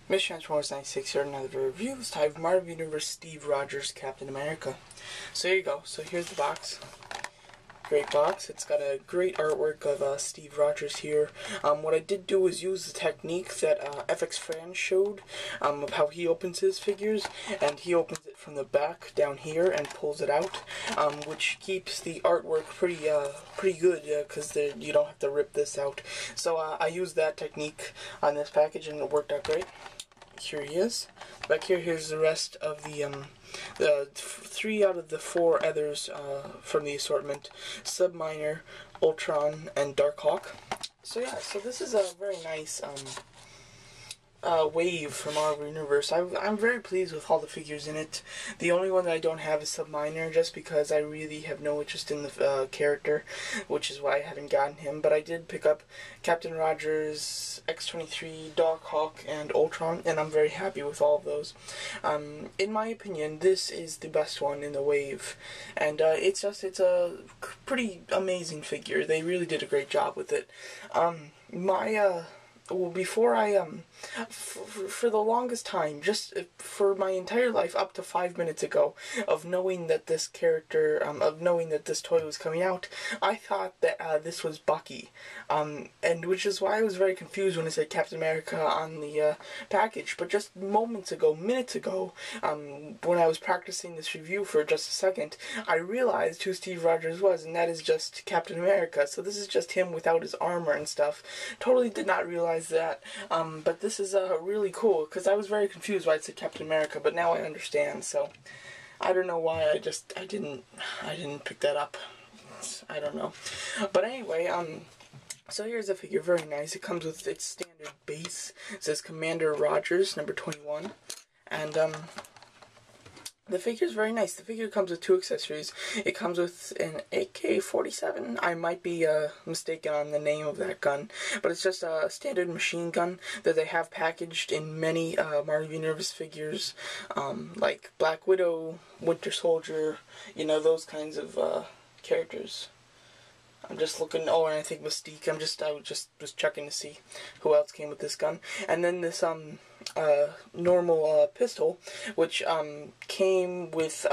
Miss Transformers 96 here, another review. This time, Marvel Universe Steve Rogers, Captain America. So here you go. So here's the box. Great box. It's got a great artwork of Steve Rogers here. What I did do was use the technique that FX Fran showed of how he opens his figures, and he opens it from the back down here and pulls it out, which keeps the artwork pretty good because you don't have to rip this out. So I used that technique on this package and it worked out great. Here he is. Back here, here's the rest of the 3 out of the 4 others from the assortment: Submariner, Ultron, and Darkhawk. So yeah, so this is a very nice wave from Marvel Universe. I'm very pleased with all the figures in it. The only one that I don't have is Submariner, just because I really have no interest in the character, which is why I haven't gotten him. But I did pick up Captain Rogers, X-23, Darkhawk, and Ultron, and I'm very happy with all of those. In my opinion, this is the best one in the wave, and it's a pretty amazing figure. They really did a great job with it. Well, before for the longest time, just for my entire life, up to 5 minutes ago, of knowing that this character, of knowing that this toy was coming out, I thought that this was Bucky, and which is why I was very confused when it said Captain America on the package. But just minutes ago, when I was practicing this review for just a second, I realized who Steve Rogers was, and that is just Captain America. So this is just him without his armor and stuff. Totally did not realize that, but this is really cool, because I was very confused why it said Captain America, but now I understand. So I don't know why I didn't pick that up. I don't know, but anyway, so here's the figure. Very nice. It comes with its standard base. It says Commander Rogers, number 21, and the figure is very nice. The figure comes with 2 accessories. It comes with an AK-47. I might be mistaken on the name of that gun, but it's just a standard machine gun that they have packaged in many Marvel Universe figures, like Black Widow, Winter Soldier, you know, those kinds of characters. I'm just looking. Oh, and I think Mystique. I was checking to see who else came with this gun, and then this normal pistol, which came with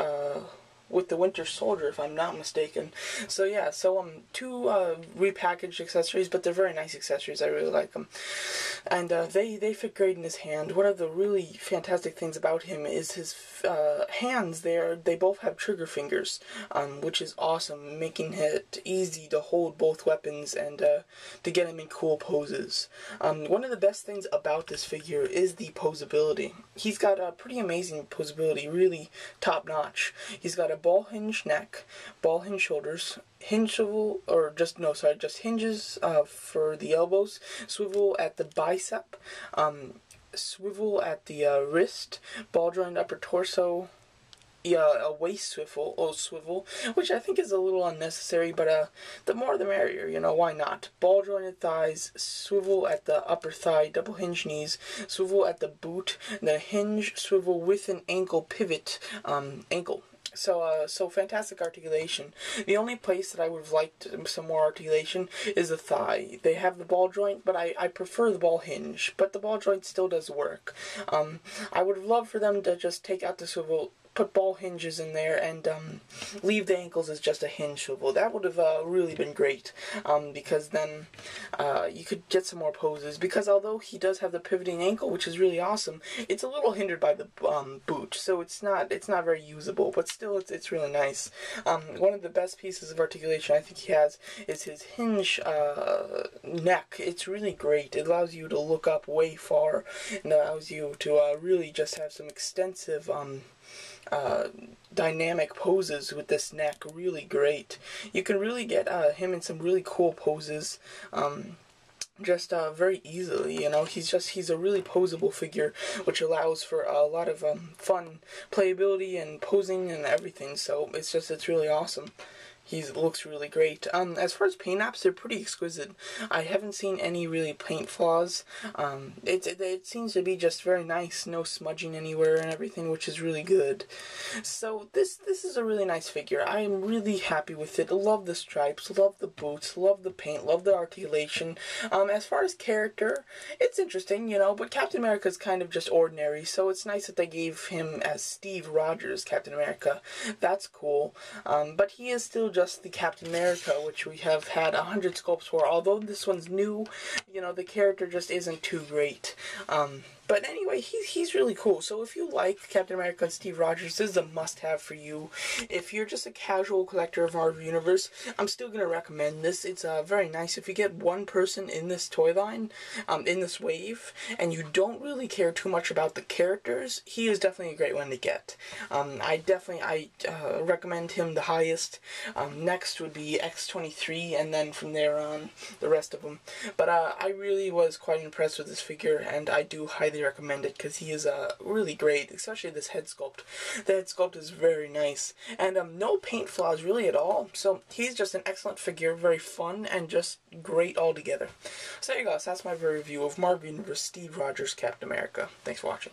the Winter Soldier, if I'm not mistaken. So yeah, so 2 repackaged accessories, but they're very nice accessories. I really like them, and they fit great in his hand. One of the really fantastic things about him is his hands. They both have trigger fingers, which is awesome, making it easy to hold both weapons and to get him in cool poses. One of the best things about this figure is the posability. He's got a pretty amazing posability, really top notch. He's got a ball hinge neck, ball hinge shoulders, hinge swivel, just hinges for the elbows, swivel at the bicep, swivel at the wrist, ball joint upper torso, a waist swivel, which I think is a little unnecessary, but the more the merrier, you know, why not? Ball jointed thighs, swivel at the upper thigh, double hinge knees, swivel at the boot, and then a hinge swivel with an ankle pivot ankle. So fantastic articulation. The only place that I would have liked some more articulation is the thigh. They have the ball joint, but I prefer the ball hinge. But the ball joint still does work. I would have loved for them to just take out the swivel, put ball hinges in there, and leave the ankles as just a hinge swivel. That would have really been great, because then you could get some more poses. Because although he does have the pivoting ankle, which is really awesome, it's a little hindered by the boot, so it's not very usable. But still, it's really nice. One of the best pieces of articulation I think he has is his hinge neck. It's really great. It allows you to look up way far, and allows you to really just have some extensive dynamic poses with this neck. Really great. You can really get him in some really cool poses very easily. You know, he's a really posable figure, which allows for a lot of fun playability and posing and everything. So it's really awesome. He looks really great. As far as paint apps, they're pretty exquisite. I haven't seen any really paint flaws. It seems to be just very nice, no smudging anywhere and everything, which is really good. So this is a really nice figure. I am really happy with it. Love the stripes, love the boots, love the paint, love the articulation. As far as character, it's interesting, you know, but Captain America is kind of just ordinary, so it's nice that they gave him as Steve Rogers Captain America. That's cool. But he is still just the Captain America, which we have had 100 sculpts for. Although this one's new, you know, the character just isn't too great. But anyway, he's really cool. So if you like Captain America and Steve Rogers, this is a must-have for you. If you're just a casual collector of Marvel Universe, I'm still going to recommend this. It's very nice. If you get one person in this toy line, in this wave, and you don't really care too much about the characters, he is definitely a great one to get. I recommend him the highest. Next would be X-23, and then from there on, the rest of them. But I really was quite impressed with this figure, and I do highly recommend it because he is really great, especially this head sculpt. The head sculpt is very nice, and no paint flaws really at all. So he's just an excellent figure, very fun, and just great altogether. So there you go. So that's my review of Marvel Universe Steve Rogers Captain America. Thanks for watching.